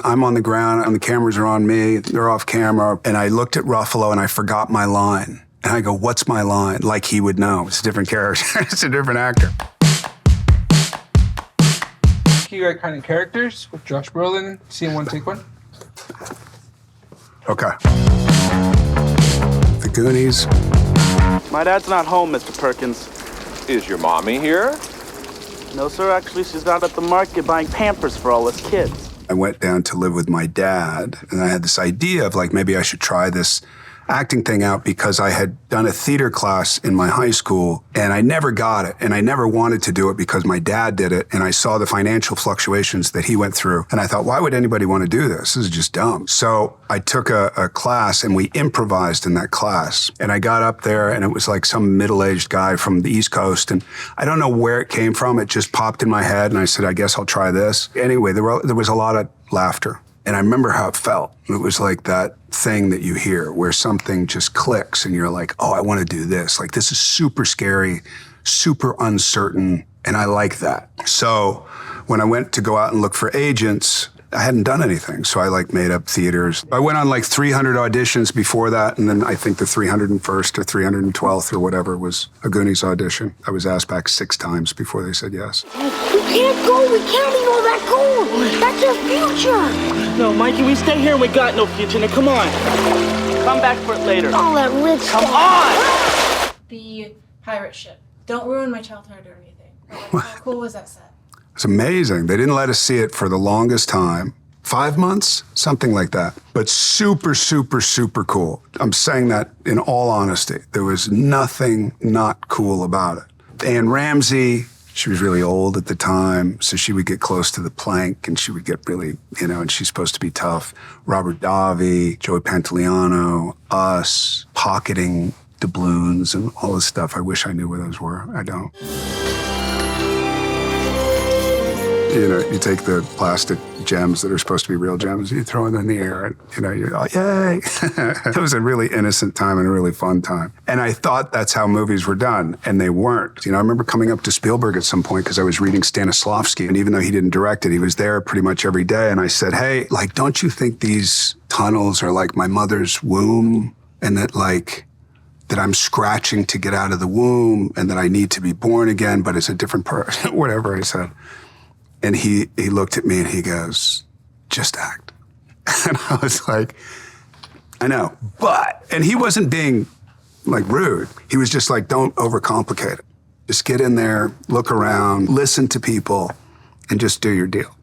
I'm on the ground and the cameras are on me. They're off camera. And I looked at Ruffalo and I forgot my line. And I go, what's my line? Like he would know. It's a different character. It's a different actor. You got kind of characters with Josh Brolin. Scene one, take one. Okay. The Goonies. My dad's not home, Mr. Perkins. Is your mommy here? No, sir. Actually, she's out at the market buying Pampers for all his kids. I went down to live with my dad, and I had this idea of like, maybe I should try this acting thing out because I had done a theater class in my high school and I never got it. And I never wanted to do it because my dad did it. And I saw the financial fluctuations that he went through. And I thought, why would anybody want to do this? This is just dumb. So I took a class and we improvised in that class. And I got up there and it was like some middle-aged guy from the East Coast. And I don't know where it came from. It just popped in my head. And I said, I guess I'll try this. Anyway, there was a lot of laughter. And I remember how it felt. It was like that thing that you hear where something just clicks and you're like, oh, I want to do this. Like, this is super scary, super uncertain, and I like that. So when I went to go out and look for agents, I hadn't done anything. So I like made up theaters. I went on like 300 auditions before that. And then I think the 301st or 312th or whatever was a Goonies audition. I was asked back 6 times before they said yes. We can't go. We can't leave all that gold. That's our future. No, Mikey, we stay here and we got no future. Now, come on. Come back for it later. All that rich Come stuff. on! The pirate ship. Don't ruin my childhood or anything. Like, how cool was that set? It's amazing. They didn't let us see it for the longest time. 5 months? Something like that. But super, super, super cool. I'm saying that in all honesty. There was nothing not cool about it. Anne Ramsey, she was really old at the time, so she would get close to the plank and she would get really, and she's supposed to be tough. Robert Davi, Joey Pantoliano, us, pocketing doubloons and all this stuff. I wish I knew where those were. I don't. You take the plastic gems that are supposed to be real gems, you throw them in the air, and, you're like, yay. It was a really innocent time and a really fun time. And I thought that's how movies were done, and they weren't. I remember coming up to Spielberg at some point because I was reading Stanislavski, and even though he didn't direct it, he was there pretty much every day. And I said, hey, like, don't you think these tunnels are like my mother's womb? And that, like, that I'm scratching to get out of the womb, and that I need to be born again, but it's a different person, whatever I said. And he looked at me and he goes, just act. And I was like, I know, but, and he wasn't being like rude. He was just like, don't overcomplicate it. Just get in there, look around, listen to people, and just do your deal.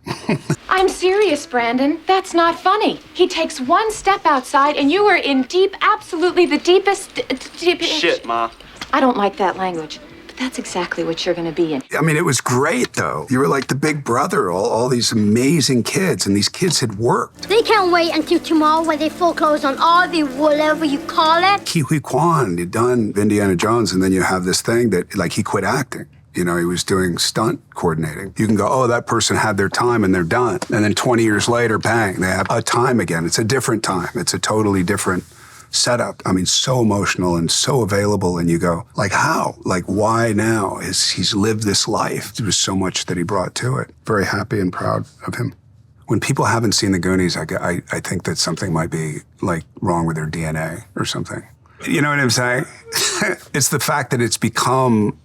I'm serious, Brandon. That's not funny. He takes one step outside and you are in deep, absolutely the deepest... Shit, Ma. I don't like that language. That's exactly what you're going to be in. I mean, it was great, though. You were like the big brother, all these amazing kids, and these kids had worked. They can't wait until tomorrow when they foreclose on all the whatever you call it. Ke Huy Quan, you'd done Indiana Jones, and then you have this thing that, like, he quit acting. He was doing stunt coordinating. You can go, oh, that person had their time and they're done. And then 20 years later, bang, they have a time again. It's a different time. It's a totally different setup. I mean, so emotional and so available. And you go, like, how? Like, why now? He's lived this life. There was so much that he brought to it. Very happy and proud of him. When people haven't seen the Goonies, I think that something might be, like, wrong with their DNA or something. You know what I'm saying? It's the fact that it's become,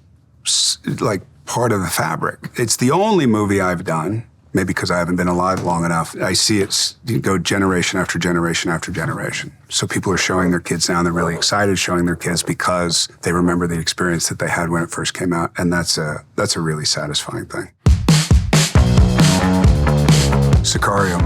like, part of the fabric. It's the only movie I've done, maybe because I haven't been alive long enough. I see it go generation after generation after generation. So people are showing their kids now, and they're really excited showing their kids because they remember the experience that they had when it first came out, and that's a really satisfying thing. Sicario.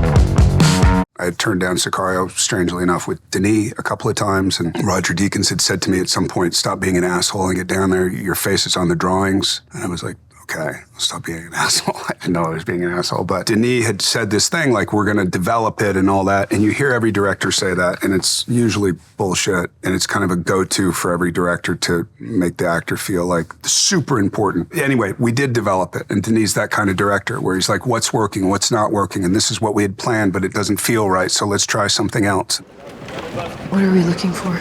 I had turned down Sicario, strangely enough, with Denis a couple of times, and Roger Deakins had said to me at some point, stop being an asshole and get down there, your face is on the drawings. And I was like, okay, I'll stop being an asshole. I didn't know I was being an asshole, but Denis had said this thing, like, we're gonna develop it and all that, and you hear every director say that, and it's usually bullshit, and it's kind of a go-to for every director to make the actor feel like super important. Anyway, we did develop it, and Denis that kind of director, where he's like, what's working, what's not working, and this is what we had planned, but it doesn't feel right, so let's try something else. What are we looking for?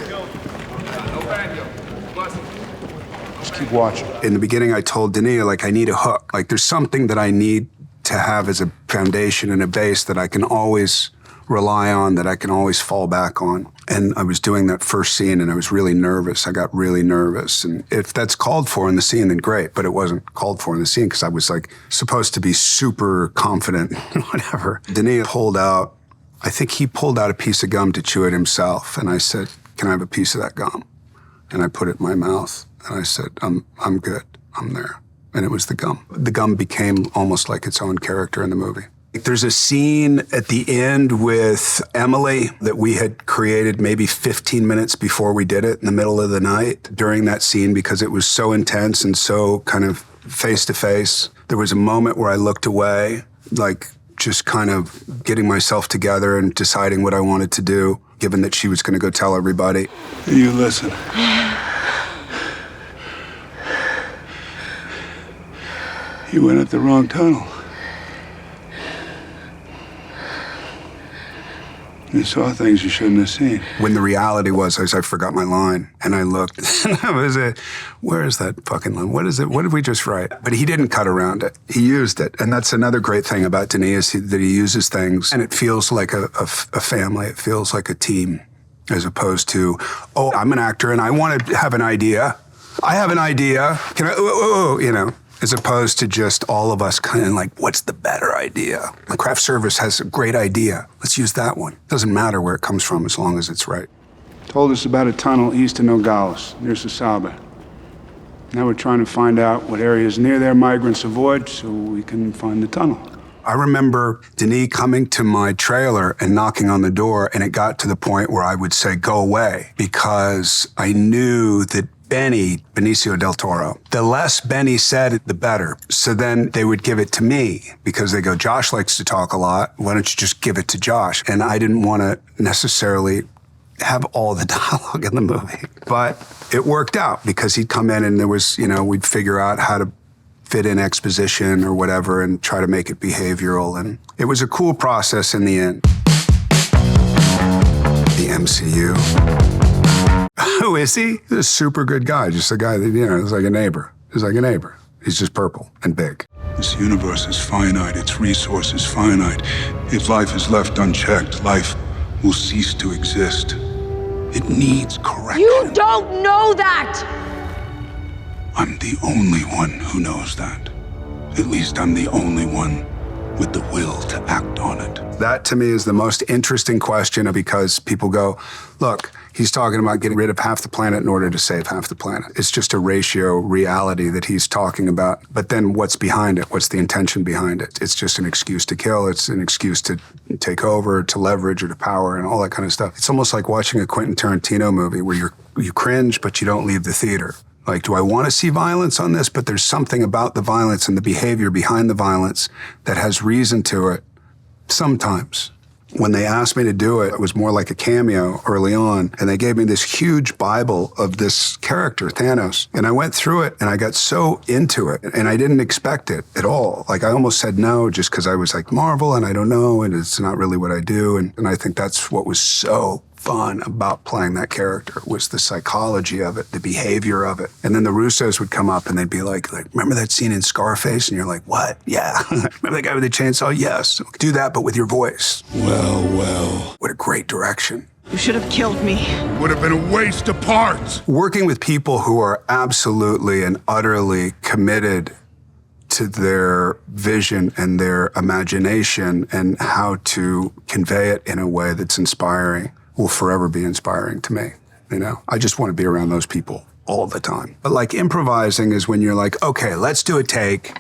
Just keep watching. In the beginning, I told Denis, like, I need a hook. Like, there's something that I need to have as a foundation and a base that I can always rely on, that I can always fall back on. And I was doing that first scene and I was really nervous. I got really nervous. And if that's called for in the scene, then great. But it wasn't called for in the scene because I was like supposed to be super confident, whatever. Denis pulled out, I think he pulled out a piece of gum to chew it himself. And I said, can I have a piece of that gum? And I put it in my mouth. And I said, I'm good. I'm there. And it was the gum. The gum became almost like its own character in the movie. There's a scene at the end with Emily that we had created maybe 15 minutes before we did it in the middle of the night. During that scene, because it was so intense and so kind of face to face, there was a moment where I looked away, like just kind of getting myself together and deciding what I wanted to do, given that she was going to go tell everybody. You listen. You went at the wrong tunnel. You saw things you shouldn't have seen. When the reality was, I forgot my line, and I looked, and I was where is that fucking line? What is it? What did we just write? But he didn't cut around it. He used it, and that's another great thing about Denis is that he uses things, and it feels like a family. It feels like a team, as opposed to, oh, I'm an actor, and I want to have an idea. I have an idea. Can I, you know? As opposed to just all of us kind of like, what's the better idea? The craft service has a great idea. Let's use that one. Doesn't matter where it comes from as long as it's right. Told us about a tunnel east of Nogales, near Sasaba. Now we're trying to find out what areas near there migrants avoid so we can find the tunnel. I remember Denis coming to my trailer and knocking on the door, and it got to the point where I would say, go away, because I knew that Benicio del Toro, the less Benny said, the better. So then they would give it to me because they go, Josh likes to talk a lot. Why don't you just give it to Josh? And I didn't want to necessarily have all the dialogue in the movie. But it worked out because he'd come in and there was, you know, we'd figure out how to fit in exposition or whatever and try to make it behavioral. And it was a cool process in the end. The MCU. Who is he? He's a super good guy. Just a guy that, you know, is like a neighbor. He's like a neighbor. He's just purple and big. This universe is finite. Its resources finite. If life is left unchecked, life will cease to exist. It needs correction. You don't know that! I'm the only one who knows that. At least I'm the only one with the will to act on it. That, to me, is the most interesting question because people go, look, he's talking about getting rid of half the planet in order to save half the planet. It's just a ratio reality that he's talking about. But then what's behind it? What's the intention behind it? It's just an excuse to kill. It's an excuse to take over, to leverage, or to power, and all that kind of stuff. It's almost like watching a Quentin Tarantino movie where you cringe, but you don't leave the theater. Like, do I want to see violence on this? But there's something about the violence and the behavior behind the violence that has reason to it sometimes. When they asked me to do it, it was more like a cameo early on, and they gave me this huge Bible of this character, Thanos. And I went through it, and I got so into it, and I didn't expect it at all. Like, I almost said no just because I was like, Marvel, and I don't know, and it's not really what I do. And I think that's what was so fun about playing that character, was the psychology of it, the behavior of it. And then the Russos would come up and they'd be like, remember that scene in Scarface? And you're like, what? Yeah. Remember that guy with the chainsaw? Yes. Do that, but with your voice. Well. What a great direction. You should have killed me. Would have been a waste of parts. Working with people who are absolutely and utterly committed to their vision and their imagination and how to convey it in a way that's inspiring will forever be inspiring to me. You know, I just want to be around those people all the time. But like improvising is when you're like, okay, let's do a take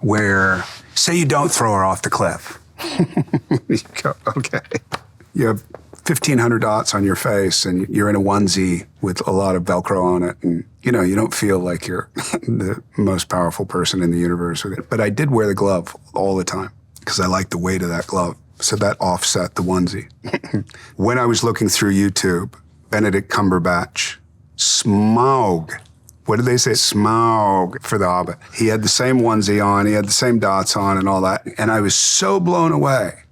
where, say you don't throw her off the cliff. You go, okay. You have 1,500 dots on your face and you're in a onesie with a lot of Velcro on it. And, you know, you don't feel like you're the most powerful person in the universe with it. But I did wear the glove all the time because I like the weight of that glove. So that offset the onesie. When I was looking through YouTube, Benedict Cumberbatch, Smaug. What did they say? Smaug for the Hobbit. He had the same onesie on, he had the same dots on and all that. And I was so blown away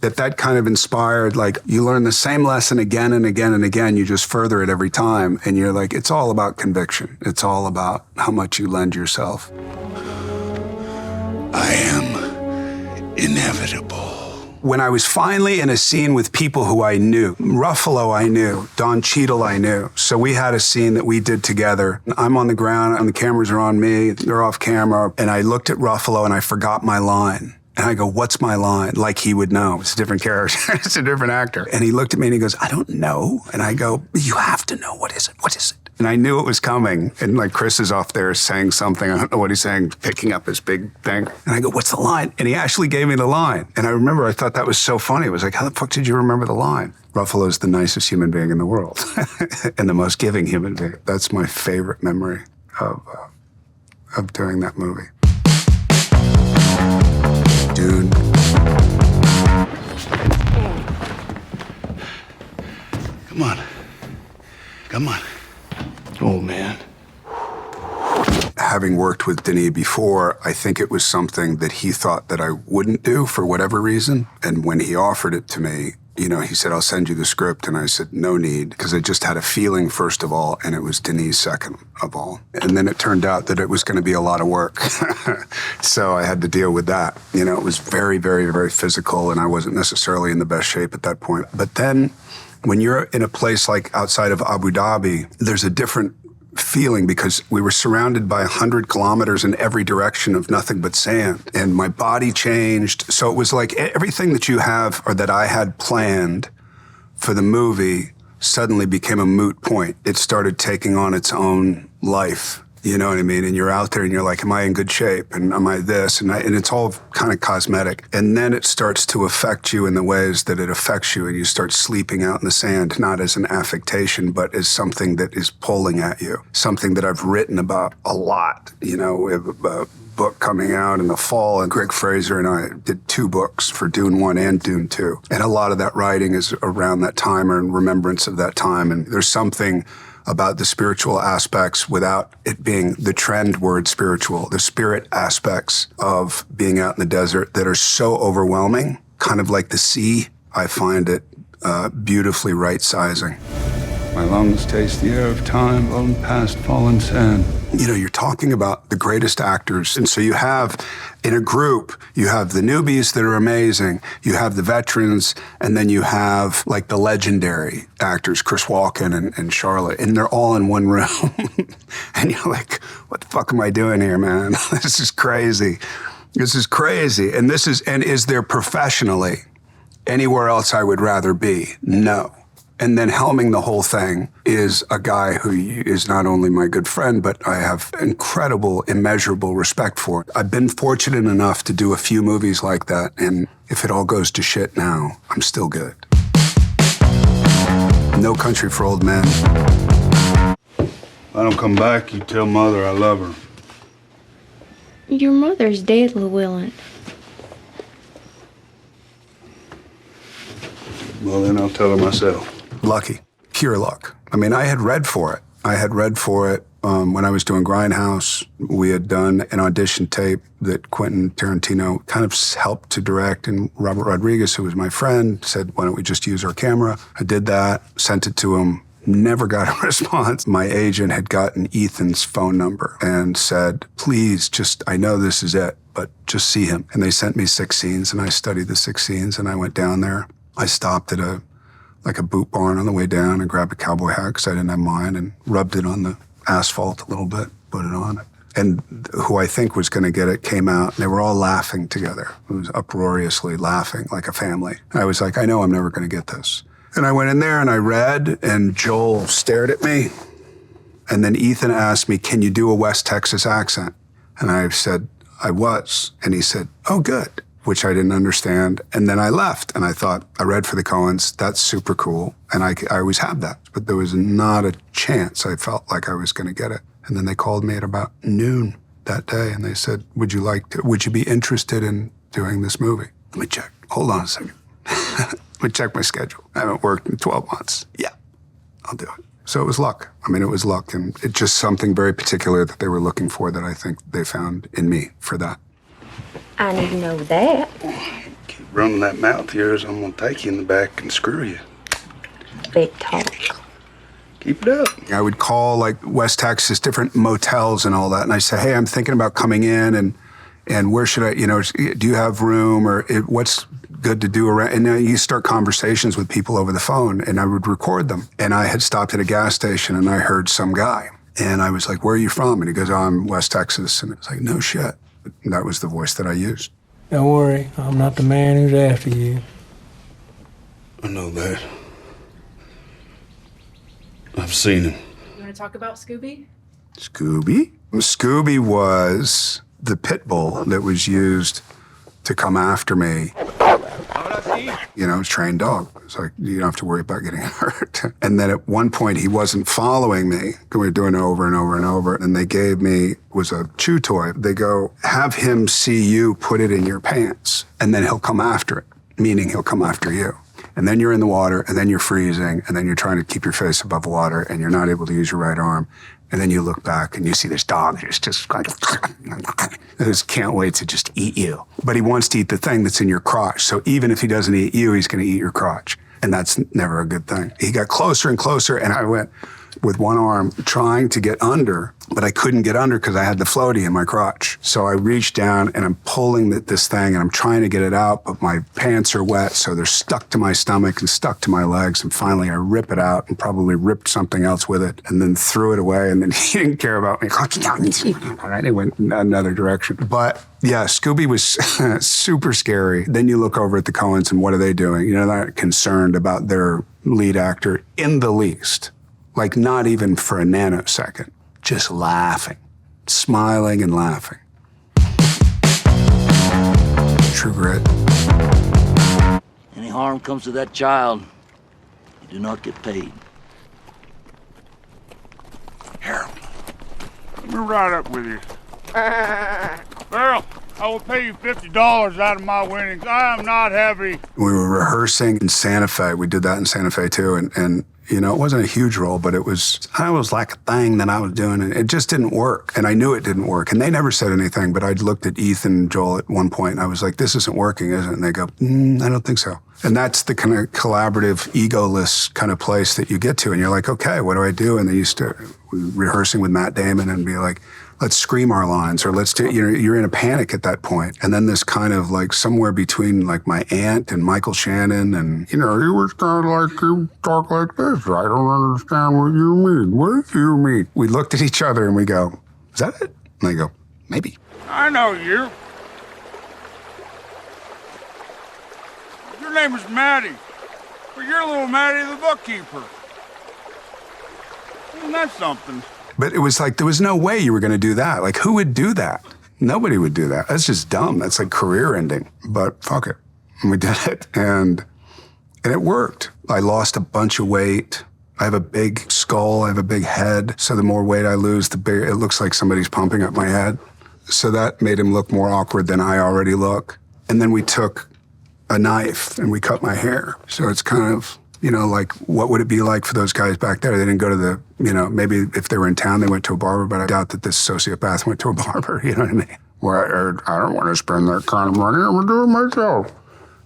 that kind of inspired, like, you learn the same lesson again and again and again, you just further it every time. And you're like, it's all about conviction. It's all about how much you lend yourself. I am inevitable. When I was finally in a scene with people who I knew, Ruffalo I knew, Don Cheadle I knew. So we had a scene that we did together. I'm on the ground and the cameras are on me, they're off camera. And I looked at Ruffalo and I forgot my line. And I go, what's my line? Like he would know. It's a different character. It's a different actor. And he looked at me and he goes, I don't know. And I go, you have to know. What is it? What is it? And I knew it was coming. And like Chris is off there saying something. I don't know what he's saying, picking up his big thing. And I go, what's the line? And he actually gave me the line. And I remember I thought that was so funny. It was like, how the fuck did you remember the line? Ruffalo's the nicest human being in the world and the most giving human being. That's my favorite memory of doing that movie. Dune. Come on. Come on. Oh, man. Having worked with Denis before, I think it was something that he thought that I wouldn't do for whatever reason. And when he offered it to me, you know, he said, I'll send you the script. And I said, no need, because I just had a feeling, first of all, and it was Denis second of all. And then it turned out that it was going to be a lot of work. So I had to deal with that. You know, it was very, very, very physical, and I wasn't necessarily in the best shape at that point. But then when you're in a place like outside of Abu Dhabi, there's a different feeling because we were surrounded by 100 kilometers in every direction of nothing but sand. And my body changed. So it was like everything that you have or that I had planned for the movie suddenly became a moot point. It started taking on its own life. You know what I mean? And you're out there and you're like, am I in good shape? And am I this? And it's all kind of cosmetic. And then it starts to affect you in the ways that it affects you. And you start sleeping out in the sand, not as an affectation, but as something that is pulling at you. Something that I've written about a lot. You know, we have a book coming out in the fall, and Greg Fraser and I did 2 books for Dune 1 and Dune 2. And a lot of that writing is around that time or in remembrance of that time. And there's something about the spiritual aspects without it being the trend word spiritual, the spirit aspects of being out in the desert that are so overwhelming, kind of like the sea. I find it beautifully right-sizing. My lungs taste the air of time, blown past fallen sand. You know, you're talking about the greatest actors. And so you have, in a group, you have the newbies that are amazing, you have the veterans, and then you have like the legendary actors, Chris Walken and Charlotte, and they're all in one room. And you're like, what the fuck am I doing here, man? This is crazy. This is crazy. And is there professionally anywhere else I would rather be? No. And then helming the whole thing is a guy who is not only my good friend, but I have incredible, immeasurable respect for. I've been fortunate enough to do a few movies like that, and if it all goes to shit now, I'm still good. No Country for Old Men. If I don't come back, you tell Mother I love her. Your mother's dead, Llewellyn. Well, then I'll tell her myself. Lucky. Pure luck. I mean, I had read for it. When I was doing Grindhouse. We had done an audition tape that Quentin Tarantino kind of helped to direct, and Robert Rodriguez, who was my friend, said, why don't we just use our camera? I did that, sent it to him, never got a response. My agent had gotten Ethan's phone number and said, please, I know this is it, but just see him. And they sent me 6 scenes, and I studied the 6 scenes, and I went down there. I stopped at a boot barn on the way down and grabbed a cowboy hat because I didn't have mine and rubbed it on the asphalt a little bit, put it on. And who I think was going to get it came out. They were all laughing together. It was uproariously laughing like a family. I was like, I know I'm never going to get this. And I went in there and I read, and Joel stared at me. And then Ethan asked me, can you do a West Texas accent? And I said, I was. And he said, oh, good. Which I didn't understand. And then I left and I thought, I read for the Coens, that's super cool. And I always have that, but there was not a chance I felt like I was gonna get it. And then they called me at about noon that day and they said, would you be interested in doing this movie? Let me check, hold on a second. Let me check my schedule. I haven't worked in 12 months. Yeah, I'll do it. So it was luck. I mean, it was luck, and it's just something very particular that they were looking for that I think they found in me for that. I need to know that. Keep running that mouth of yours, I'm gonna take you in the back and screw you. Big talk. Keep it up. I would call like West Texas, different motels and all that, and I say, hey, I'm thinking about coming in, and And where should I, do you have room, or what's good to do around? And then you start conversations with people over the phone, and I would record them. And I had stopped at a gas station, and I heard some guy. And I was like, where are you from? And he goes, oh, I'm West Texas. And it was like, no shit. And that was the voice that I used. Don't worry, I'm not the man who's after you. I know that. I've seen him. You want to talk about Scooby? Scooby? Scooby was the pit bull that was used to come after me. Trained dog. It's like, you don't have to worry about getting hurt. And then at one point, he wasn't following me. We were doing it over and over and over. And they gave me, was a chew toy. They go, have him see you put it in your pants, and then he'll come after it, meaning he'll come after you. And then you're in the water, and then you're freezing, and then you're trying to keep your face above water, and you're not able to use your right arm. And then you look back and you see this dog that's just like, just can't wait to just eat you. But he wants to eat the thing that's in your crotch. So even if he doesn't eat you, he's going to eat your crotch. And that's never a good thing. He got closer and closer, and I went with one arm trying to get under, but I couldn't get under because I had the floaty in my crotch. So I reached down and I'm pulling this thing and I'm trying to get it out, but my pants are wet, so they're stuck to my stomach and stuck to my legs. And finally I rip it out and probably ripped something else with it and then threw it away. And then he didn't care about me. He went in another direction. But yeah, Scooby was super scary. Then you look over at the Coens and what are they doing? They're not concerned about their lead actor in the least. Like not even for a nanosecond, just laughing, smiling and laughing. True grit. Any harm comes to that child, you do not get paid. Harold, let me ride up with you. Harold, I will pay you $50 out of my winnings. I am not heavy. We were rehearsing in Santa Fe. We did that in Santa Fe too, and it wasn't a huge role, but it was like a thing that I was doing, and it just didn't work. And I knew it didn't work. And they never said anything, but I looked at Ethan and Joel at one point, and I was like, this isn't working, is it? And they go, I don't think so. And that's the kind of collaborative, egoless kind of place that you get to. And you're like, okay, what do I do? And they used to rehearsing with Matt Damon and be like, let's scream our lines, or let's do, you're in a panic at that point. And then this kind of like somewhere between like my aunt and Michael Shannon and, he was kind of like, you talk like this. I don't understand what you mean. What do you mean? We looked at each other and we go, is that it? And they go, maybe. I know you. Your name is Maddie, but you're little Maddie the bookkeeper. Isn't that something? But it was like, there was no way you were going to do that. Like, who would do that? Nobody would do that. That's just dumb. That's like career ending. But fuck it. And we did it. And it worked. I lost a bunch of weight. I have a big skull. I have a big head. So the more weight I lose, the bigger it looks like somebody's pumping up my head. So that made him look more awkward than I already look. And then we took a knife and we cut my hair. So it's kind of, like, what would it be like for those guys back there? They didn't go to the, maybe if they were in town, they went to a barber, but I doubt that this sociopath went to a barber, you know what I mean? Well, I don't want to spend that kind of money. I'm going to do it myself.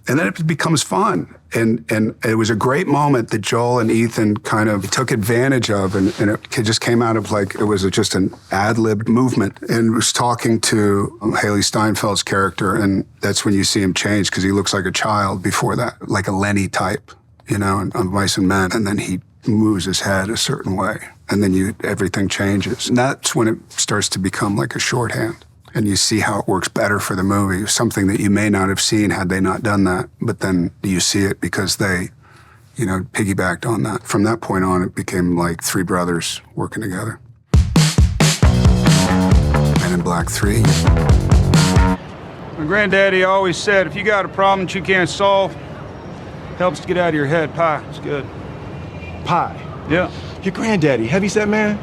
And then it becomes fun. And it was a great moment that Joel and Ethan kind of took advantage of, and it just came out of like, it was just an ad-lib movement. And was talking to Haley Steinfeld's character, and that's when you see him change, because he looks like a child before that, like a Lenny type. On Mice and Men, and then he moves his head a certain way, and then everything changes. And that's when it starts to become like a shorthand, and you see how it works better for the movie, something that you may not have seen had they not done that, but then you see it because they, piggybacked on that. From that point on, it became like three brothers working together. Men in Black 3. My granddaddy always said, if you got a problem that you can't solve, helps to get out of your head. Pie, it's good. Pie? Yeah. Your granddaddy, heavyset man?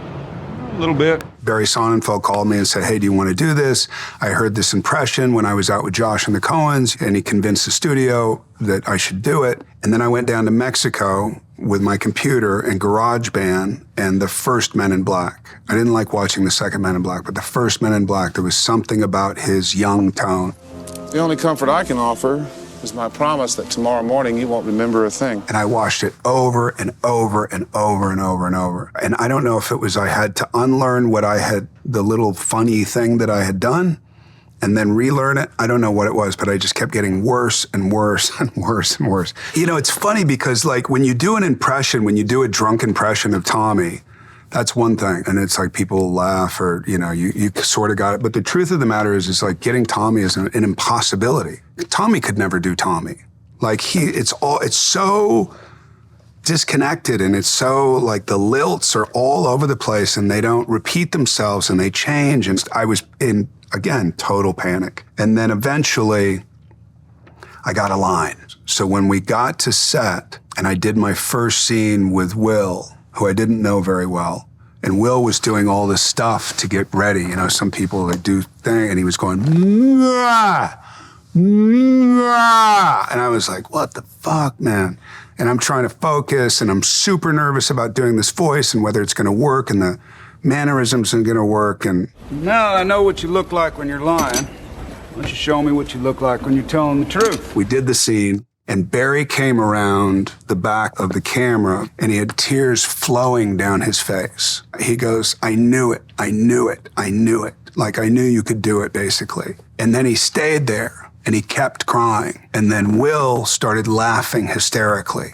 A little bit. Barry Sonnenfeld called me and said, hey, do you want to do this? I heard this impression when I was out with Josh and the Coens, and he convinced the studio that I should do it. And then I went down to Mexico with my computer and GarageBand and the first Men in Black. I didn't like watching the second Men in Black, but the first Men in Black, there was something about his young tone. The only comfort I can offer is my promise that tomorrow morning you won't remember a thing. And I watched it over and over and over and over and over. And I don't know if it was I had to unlearn what I had, the little funny thing that I had done, and then relearn it. I don't know what it was, but I just kept getting worse and worse and worse and worse. You know, it's funny because like when you do an impression, when you do a drunk impression of Tommy, that's one thing. And it's like people laugh or, you know, you sort of got it. But the truth of the matter is like getting Tommy is an impossibility. Tommy could never do Tommy. Like it's so disconnected and it's so like the lilts are all over the place and they don't repeat themselves and they change. And I was in, again, total panic. And then eventually I got a line. So when we got to set and I did my first scene with Will, who I didn't know very well, and Will was doing all this stuff to get ready. You know, some people that do thing, and he was going, "Mwah, mwah." And I was like, what the fuck, man? And I'm trying to focus, and I'm super nervous about doing this voice and whether it's gonna work and the mannerisms are gonna work. And now I know what you look like when you're lying. Why don't you show me what you look like when you're telling the truth? We did the scene. And Barry came around the back of the camera and he had tears flowing down his face. He goes, I knew it, I knew it, I knew it. Like I knew you could do it, basically. And then he stayed there and he kept crying. And then Will started laughing hysterically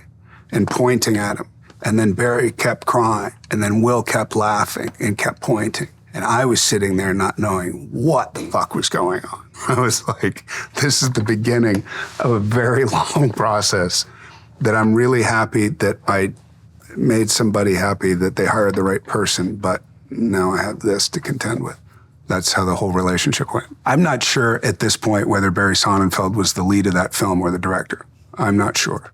and pointing at him. And then Barry kept crying. And then Will kept laughing and kept pointing. And I was sitting there not knowing what the fuck was going on. I was like, this is the beginning of a very long process that I'm really happy that I made somebody happy that they hired the right person, but now I have this to contend with. That's how the whole relationship went. I'm not sure at this point whether Barry Sonnenfeld was the lead of that film or the director. I'm not sure.